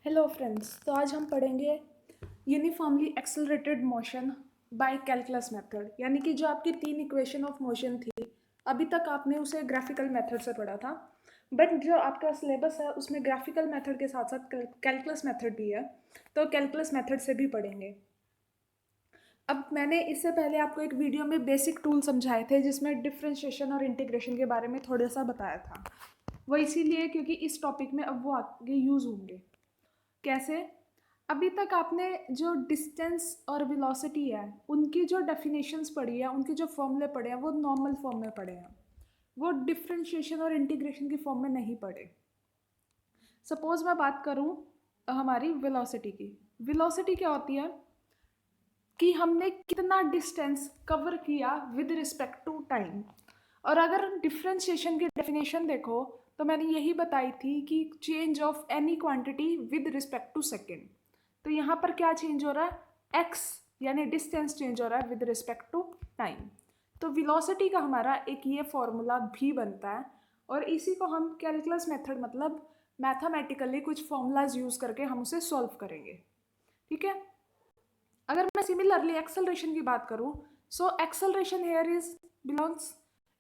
Hello friends, तो आज हम पढ़ेंगे uniformly accelerated motion by calculus method. यानी कि जो आपकी तीन इक्वेशन ऑफ मोशन थी, अभी तक आपने उसे ग्राफिकल मेथड से पढ़ा था, बट जो आपका सिलेबस है उसमें ग्राफिकल मेथड के साथ साथ कैलकुलस मेथड भी है, तो कैलकुलस मेथड से भी पढ़ेंगे। अब मैंने इससे पहले आपको एक वीडियो में बेसिक टूल समझाए थे जिसमें डिफ्रेंशिएशन और इंटीग्रेशन के बारे में थोड़ा सा बताया था। वो इसीलिए क्योंकि इस टॉपिक में अब वो आगे यूज़ होंगे। कैसे? अभी तक आपने जो डिस्टेंस और वेलोसिटी है उनकी जो डेफिनेशंस पढ़ी है, उनके जो फॉर्मूले पढ़े हैं वो नॉर्मल फॉर्म में पढ़े हैं, वो डिफ्रेंशिएशन और इंटीग्रेशन की फॉर्म में नहीं पढ़े। सपोज मैं बात करूं हमारी वेलोसिटी की। वेलोसिटी क्या होती है कि हमने कितना डिस्टेंस कवर किया विद रिस्पेक्ट टू टाइम। और अगर डिफ्रेंशिएशन की डेफिनेशन देखो तो मैंने यही बताई थी कि change of any quantity with respect to second. तो यहाँ पर क्या चेंज हो रहा है? एक्स यानी डिस्टेंस चेंज हो रहा है विद रिस्पेक्ट टू टाइम। तो वेलोसिटी का हमारा एक ये फॉर्मूला भी बनता है और इसी को हम कैलकुलस मेथड मतलब मैथमेटिकली कुछ फॉर्मूलाज यूज करके हम उसे सॉल्व करेंगे। ठीक है। अगर मैं सिमिलरली एक्सेलरेशन की बात करूं, so acceleration here is belongs,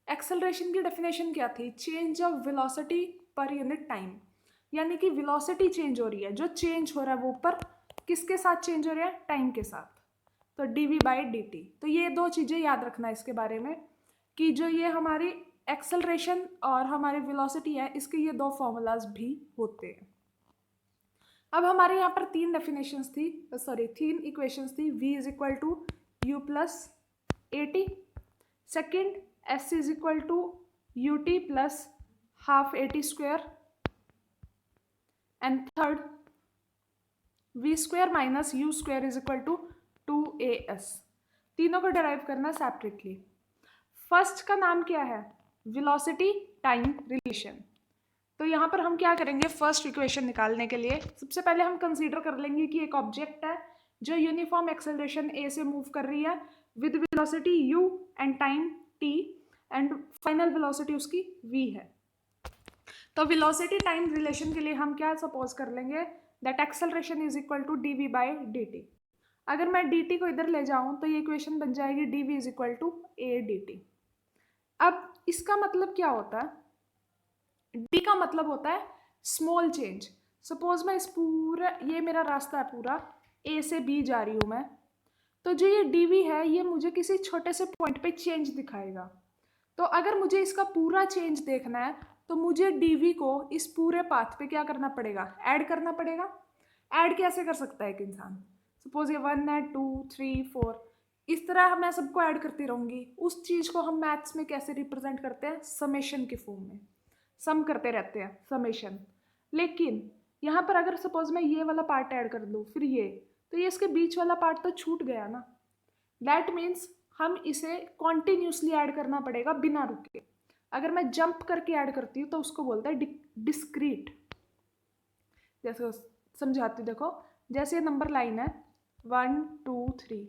acceleration की डेफिनेशन क्या थी? Change of velocity per unit time. यानी कि वेलोसिटी चेंज हो रही है, जो चेंज हो रहा है वो पर किसके साथ चेंज हो रहा है? टाइम के साथ। तो dv/dt। तो ये दो चीज़ें याद रखना इसके बारे में कि जो ये हमारी एक्सेलरेशन और हमारी वेलोसिटी है, इसके ये दो फॉर्मूलाज भी होते हैं। अब हमारे यहाँ पर तीन डेफिनेशंस थी, तीन इक्वेशंस थी। v is equal to u plus a t, second s is equal to u t plus half a t square, and third v square minus u square is equal to 2as। तीनों को derive करना separately. First का नाम क्या है? Velocity time relation. तो यहाँ पर हम क्या करेंगे? फर्स्ट इक्वेशन निकालने के लिए सबसे पहले हम कंसीडर कर लेंगे कि एक ऑब्जेक्ट है जो यूनिफॉर्म एक्सेलरेशन a से मूव कर रही है with velocity u and time t, and final velocity उसकी v है। तो वेलोसिटी टाइम रिलेशन के लिए हम क्या सपोज कर लेंगे? That acceleration is equal to dv/dt। अगर मैं dt को इधर ले जाऊं तो ये इक्वेशन बन जाएगी dv is equal to a dt। अब इसका मतलब क्या होता है? डी का मतलब होता है स्मॉल चेंज। सपोज मैं इस पूरा, ये मेरा रास्ता है पूरा, ए से बी जा रही हूँ मैं, तो जो ये डी वी है ये मुझे किसी छोटे से पॉइंट पे चेंज दिखाएगा। तो अगर मुझे इसका पूरा चेंज देखना है तो मुझे डी वी को इस पूरे पाथ पे क्या करना पड़ेगा? ऐड करना पड़ेगा। ऐड कैसे कर सकता है एक इंसान? सपोज ये 1 है, 2, 3, 4, इस तरह मैं सबको ऐड करती रहूँगी। उस चीज़ को हम मैथ्स में कैसे रिप्रेजेंट करते हैं? समेशन के फॉर्म में सम करते रहते हैं, समेशन। लेकिन यहाँ पर अगर सपोज मैं ये वाला पार्ट ऐड कर दूँ फिर ये, तो ये इसके बीच वाला पार्ट तो छूट गया ना। दैट मीन्स हम इसे कॉन्टिन्यूसली ऐड करना पड़ेगा बिना रुके। अगर मैं जंप करके ऐड करती हूँ तो उसको बोलते हैं डिस्क्रीट। जैसे समझाती हूँ, देखो जैसे नंबर लाइन है 1 2 3,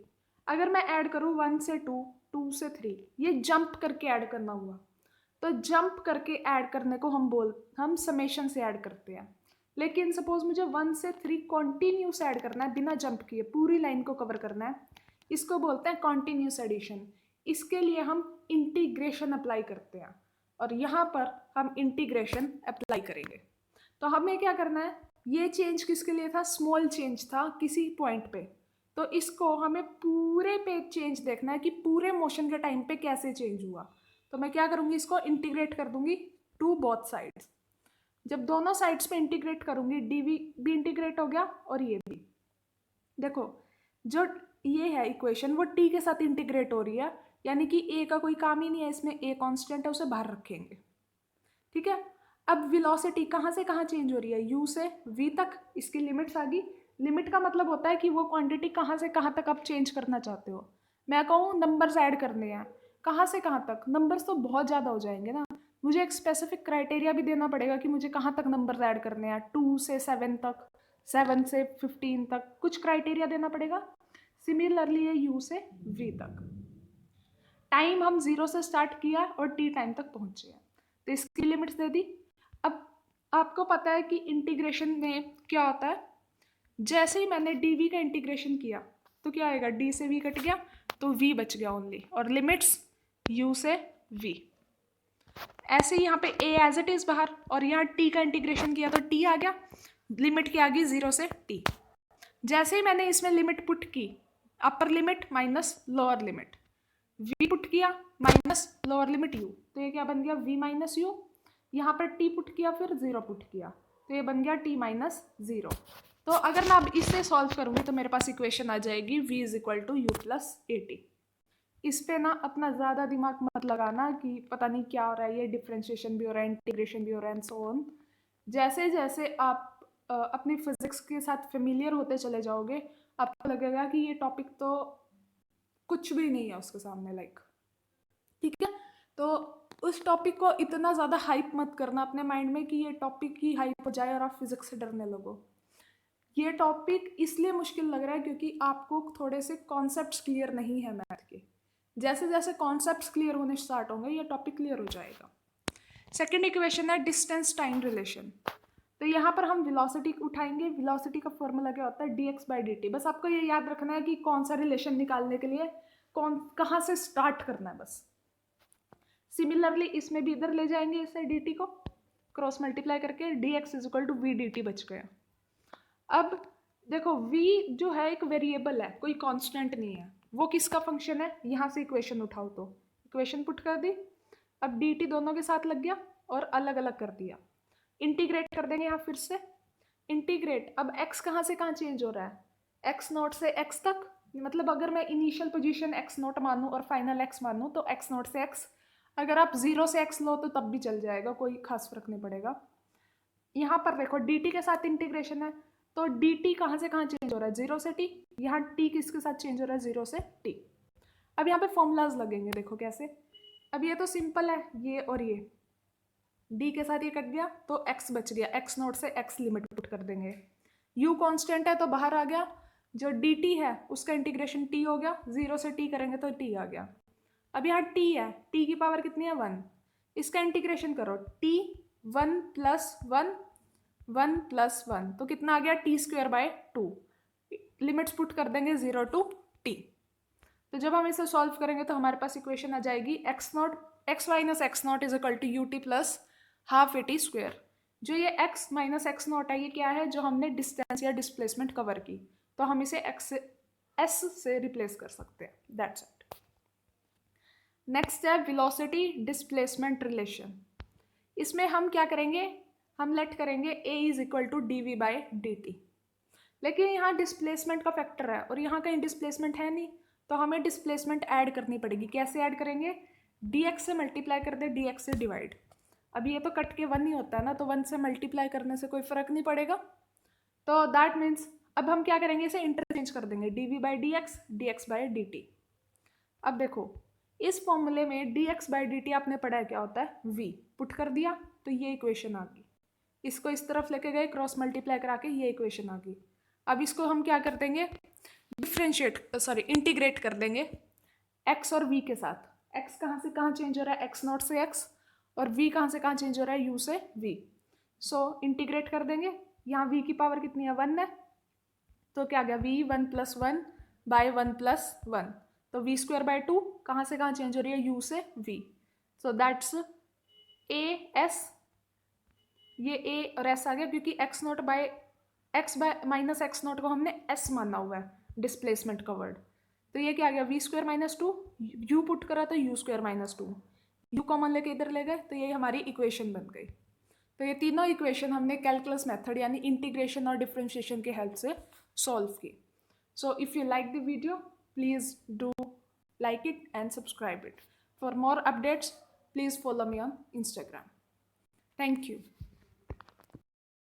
अगर मैं ऐड करूँ 1 से 2, 2 से 3, ये जंप करके ऐड करना हुआ। तो जंप करके ऐड करने को हम समेशन से ऐड करते हैं। लेकिन सपोज मुझे 1 से 3 कॉन्टिन्यूस ऐड करना है बिना जंप किए, पूरी लाइन को कवर करना है, इसको बोलते हैं कॉन्टिन्यूस एडिशन। इसके लिए हम इंटीग्रेशन अप्लाई करते हैं और यहाँ पर हम इंटीग्रेशन अप्लाई करेंगे। तो हमें क्या करना है? ये चेंज किसके लिए था? स्मॉल चेंज था किसी पॉइंट पे। तो इसको हमें पूरे पे चेंज देखना है कि पूरे मोशन के टाइम पे कैसे चेंज हुआ। तो मैं क्या करूँगी? इसको इंटीग्रेट कर दूंगी टू बोथ साइड्स। जब दोनों साइड्स पे इंटीग्रेट करूँगी, डी वी भी इंटीग्रेट हो गया और ये भी। देखो जो ये है इक्वेशन वो टी के साथ इंटीग्रेट हो रही है, यानी कि ए का कोई काम ही नहीं है इसमें, ए कांस्टेंट है उसे बाहर रखेंगे। ठीक है। अब वेलोसिटी कहाँ से कहाँ चेंज हो रही है? u से v तक, इसकी लिमिट्स आ गई। लिमिट का मतलब होता है कि वो क्वांटिटी कहाँ से कहाँ तक आप चेंज करना चाहते हो। मैं कहूँ नंबर्स ऐड करने हैं, कहाँ से कहाँ तक? नंबर्स तो बहुत ज़्यादा हो जाएंगे ना, मुझे एक स्पेसिफिक क्राइटेरिया भी देना पड़ेगा कि मुझे कहाँ तक नंबर्स ऐड करने हैं। 2 से 7 तक, 7 से 15 तक, कुछ क्राइटेरिया देना पड़ेगा। सिमिलरली ये u से v तक। टाइम हम 0 से स्टार्ट किया और t टाइम तक पहुँचे हैं, तो इसकी लिमिट्स दे दी। अब आपको पता है कि इंटीग्रेशन में क्या होता है? जैसे ही मैंने डी वी का इंटीग्रेशन किया तो क्या आएगा, डी से वी कट गया तो वी बच गया ओनली, और लिमिट्स यू से वी। ऐसे ही यहाँ पे ए एज इट इज बाहर, और यहाँ टी का इंटीग्रेशन किया तो टी आ गया, लिमिट क्या आ गई 0 से टी। जैसे ही मैंने इसमें लिमिट पुट की, upper limit minus lower limit, v put किया माइनस लोअर लिमिट यू, तो ये क्या बन गया वी माइनस यू। यहाँ पर टी पुट किया, फिर 0 पुट किया, तो ये बन गया टी माइनस 0। तो अगर मैं अब इससे सॉल्व करूँगी तो मेरे पास इक्वेशन आ जाएगी v is equal to u plus a t. इस पे ना अपना ज़्यादा दिमाग मत लगाना कि पता नहीं क्या हो रहा है, ये डिफ्रेंशिएशन भी हो रहा है, इंटीग्रेशन भी हो रहा है एंड सो ऑन। जैसे जैसे आप अपनी फिजिक्स के साथ फेमिलियर होते चले जाओगे, आपको लगेगा कि ये टॉपिक तो कुछ भी नहीं है उसके सामने, लाइक, ठीक है। तो उस टॉपिक को इतना ज़्यादा हाइप मत करना अपने माइंड में कि ये टॉपिक ही हाइप हो जाए और आप फिजिक्स से डरने लगो। ये टॉपिक इसलिए मुश्किल लग रहा है क्योंकि आपको थोड़े से कॉन्सेप्ट्स क्लियर नहीं है मैथ के। जैसे जैसे कॉन्सेप्ट्स क्लियर होने स्टार्ट होंगे ये टॉपिक क्लियर हो जाएगा। सेकेंड इक्वेशन है डिस्टेंस टाइम रिलेशन। तो यहाँ पर हम वेलोसिटी उठाएंगे। वेलोसिटी का फॉर्मूला क्या होता है, dx बाई dt। बस आपको ये याद रखना है कि कौन सा रिलेशन निकालने के लिए कहाँ से स्टार्ट करना है बस। सिमिलरली इसमें भी इधर ले जाएंगे इसे dt को क्रॉस मल्टीप्लाई करके, dx is equal to v dt बच गया। अब देखो v जो है एक वेरिएबल है, कोई कांस्टेंट नहीं है, वो किसका फंक्शन है, यहाँ से इक्वेशन उठाओ तो इक्वेशन पुट कर दी। अब dt दोनों के साथ लग गया और अलग अलग कर दिया। इंटीग्रेट कर देंगे यहाँ फिर से इंटीग्रेट। अब x कहाँ से कहाँ चेंज हो रहा है, x नॉट से x तक, मतलब अगर मैं इनिशियल पोजीशन x नॉट मानूँ और फाइनल x मानूँ तो x नॉट से x, अगर आप 0 से x लो तो तब भी चल जाएगा, कोई खास फर्क नहीं पड़ेगा। यहाँ पर देखो dt के साथ इंटीग्रेशन है तो dt कहाँ से कहाँ चेंज हो रहा है, 0 से t। यहाँ t किसके साथ चेंज हो रहा है, 0 से t। अब यहाँ पे फॉर्मूलाज लगेंगे, देखो कैसे। अब ये तो सिंपल है, ये और ये d के साथ ये कट गया तो x बच गया, x नोट से x लिमिट पुट कर देंगे। u कांस्टेंट है तो बाहर आ गया, जो dt है उसका इंटीग्रेशन t हो गया, 0 से t करेंगे तो t आ गया। अब यहाँ t है, t की पावर कितनी है 1, इसका इंटीग्रेशन करो, t 1 प्लस 1 1 प्लस 1 तो कितना आ गया T square by 2। Limits put कर देंगे 0 टू t। तो जब हम इसे सॉल्व करेंगे तो हमारे पास इक्वेशन आ जाएगी x minus x naught is equal to u t plus half a t square. जो ये x माइनस एक्स नॉट है ये क्या है, जो हमने डिस्टेंस या डिस्प्लेसमेंट कवर की, तो हम इसे s से रिप्लेस कर सकते हैं, दैट्स इट। नेक्स्ट है वेलोसिटी डिस्प्लेसमेंट रिलेशन। इसमें हम क्या करेंगे, हम लेट करेंगे a is equal to d v by d t. लेकिन यहाँ डिस्प्लेसमेंट का फैक्टर है और यहाँ कहीं डिस्प्लेसमेंट है नहीं, तो हमें डिस्प्लेसमेंट ऐड करनी पड़ेगी। कैसे ऐड करेंगे, dx से मल्टीप्लाई कर दे dx से डिवाइड। अब ये तो कट के 1 ही होता है ना, तो 1 से मल्टीप्लाई करने से कोई फर्क नहीं पड़ेगा। तो दैट मीन्स अब हम क्या करेंगे, इसे इंटरचेंज कर देंगे, d v by d x, d x by d t. अब देखो इस फॉर्मूले में dx बाई डी टी आपने पढ़ा है क्या होता है, v पुट कर दिया तो ये इक्वेशन आ गई। इसको इस तरफ लेके गए क्रॉस मल्टीप्लाई करा के ये इक्वेशन आ गई। अब इसको हम क्या कर देंगे, इंटीग्रेट कर देंगे x और v के साथ। x कहाँ से कहाँ चेंज हो रहा है, x नॉट से x, और v कहाँ से कहाँ चेंज हो रहा है, u से v। सो इंटीग्रेट कर देंगे, यहाँ v की पावर कितनी है 1 है, तो क्या आ गया v 1 प्लस 1 बाय 1 प्लस 1, तो v स्क्वायर बाय 2 कहाँ से कहाँ चेंज हो रही है, u से v। So that's a s, ये a और s आ गया क्योंकि x naught by x by minus x naught को हमने s माना हुआ है डिस्प्लेसमेंट का वर्ड। तो ये क्या आ गया v square minus 2, u put करा तो u square minus 2, u common लेके इधर ले गए तो ये हमारी इक्वेशन बन गई। तो ये तीनों इक्वेशन हमने कैलकुलस मेथड यानी इंटीग्रेशन और डिफरेंशिएशन के हेल्प से सॉल्व की। So if you like the video please do like it and subscribe it. For more updates, please follow me on Instagram. Thank you.